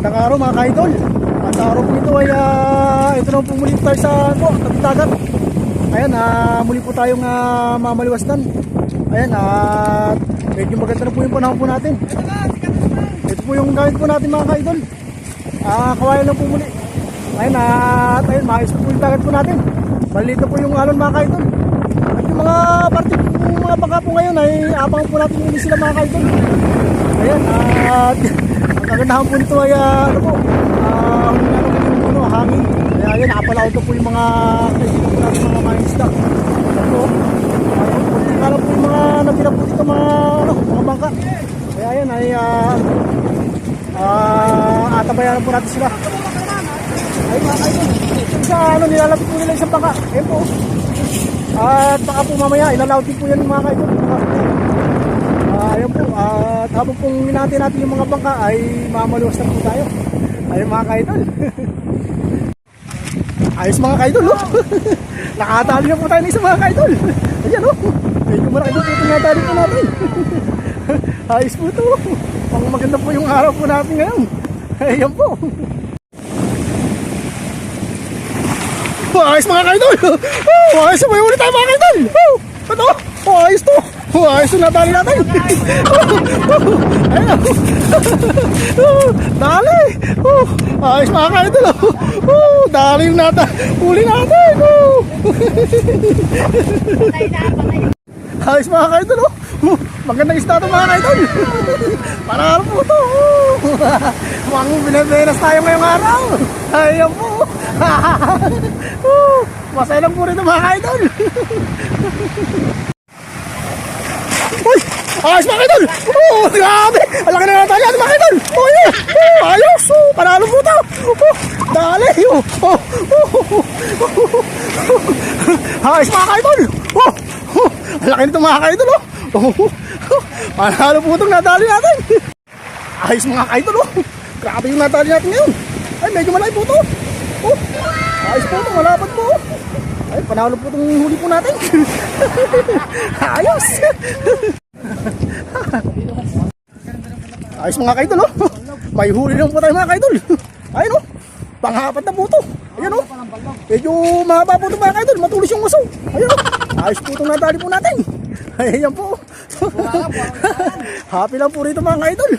Magandang araw mga ka-idol. At araw po ito ay ito na po muli po tayo sa tabing dagat. Ayan, muli po tayong mamaliwasdan. Ayan, at medyo maganda na po yung panahon po natin. Ito po yung gamit po natin mga ka-idol. Kawayan lang po muli. Ayan, at ayun, maayos po yung dagat po natin. Maliit na po yung alon mga ka-idol. At yung mga parte po, mga bangka po ngayon ay abangan po natin yung sila mga ka-idol. Ayan, at ang kagandahan po nito ay hangin. Kaya ayan, nakapalaot po yung mga kaibigan po natin, mga mangisda. Ayan po, kala po yung mga natira po dito, mga bangka. Kaya ayan, ay atabayan po natin sila. Ay mga kaidol, sa nilalapit po nila isang bangka. Ayan po. At baka po mamaya, ilalaot din po yan mga kaidol. Ayan po, at habang pong minati natin yung mga bangka ay mamaluwas na po tayo. Ayun mga kaidol. Ayos mga kaidol, oh. Nakatali na po tayo ng isa mga kaidol. Ayan, oh. Medyo malaki po itong natali po natin. Ayos po ito. Pang maganda po yung araw po natin ngayon. Ayan po. Ayos mga kaidol. Ayos na, may ulit tayo mga kaidol. Ito, ayos to. Ayos na natali natin. Ayan. Dali. Ayos mga kaidol. Dali yung huli natin. Ayos mga kaidol. Magandang isda ito mga kaidol. Para po ito. Mukhang binabenas tayo ngayong araw. Ayan po. Masaya lang po rin ito mga kaidol. Uy! Ayos mga kaidol! Grabe! Alaki na natin yan mga kaidol! Ayos! Panalo po ito! Dali! Ayos mga kaidol! Alaki nito mga kaidol! Panalo po itong nadali natin! Ayos mga kaidol! Grabe yung nadali natin ngayon! Ay medyo malaki po ito! Ayos po ito! Malapad po! Ay, panalo po itong huli po natin. Ayos. Ayos mga kaidol, oh. May huli lang po tayo mga kaidol. Ayun, oh. Panghapat na po ito. Ayun, oh. Medyo mahaba po ito mga kaidol. Matulis yung masaw. Ayun, oh. Ayos po itong natali po natin. Ayan po. Happy lang po rito mga kaidol.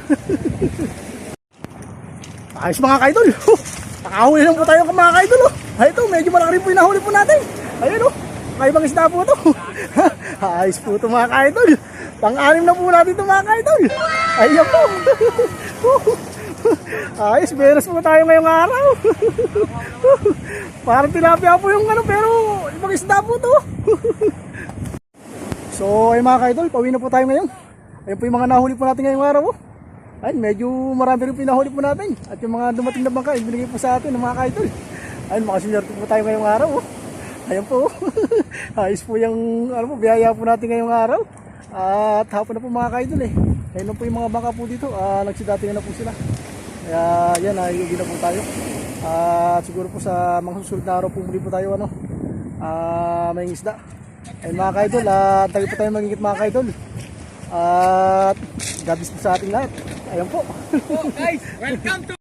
Ayos mga kaidol. Nakahuli lang po tayo mga kaidol, oh. Ay, ito, medyo malaki rin po yung nahuli po natin. Ayun, oh, kaibang isda po ito. Ayos po ito mga kaidol. Pang-anim na po natin ito mga kaidol. Ayun po. Ayos, beres po tayo ngayong araw. Parang tilapia po yung pero ibang isda po ito. So ay mga kaidol, pauwi na po tayo ngayon. Ayun po yung mga nahuli po natin ngayong araw. Ayun, medyo marami rin po yung nahuli po natin. At yung mga dumating na bangka, binigay po sa atin ng mga kaidol. Ayun, makasinerte po tayo ngayong araw. Ayan po. Ayos po yung biyaya po natin ngayong araw. At hapon na po mga kaidol eh. Ayun na po yung mga bangka po dito. Nagsidating na po sila. Kaya yan, ayugi na po tayo. At siguro po sa mga susunod na araw po muli po tayo may isda. Ayun mga kaidol, tayo po tayo magigit mga kaidol. At God bless po sa ating lahat. Ayan po. Guys, welcome to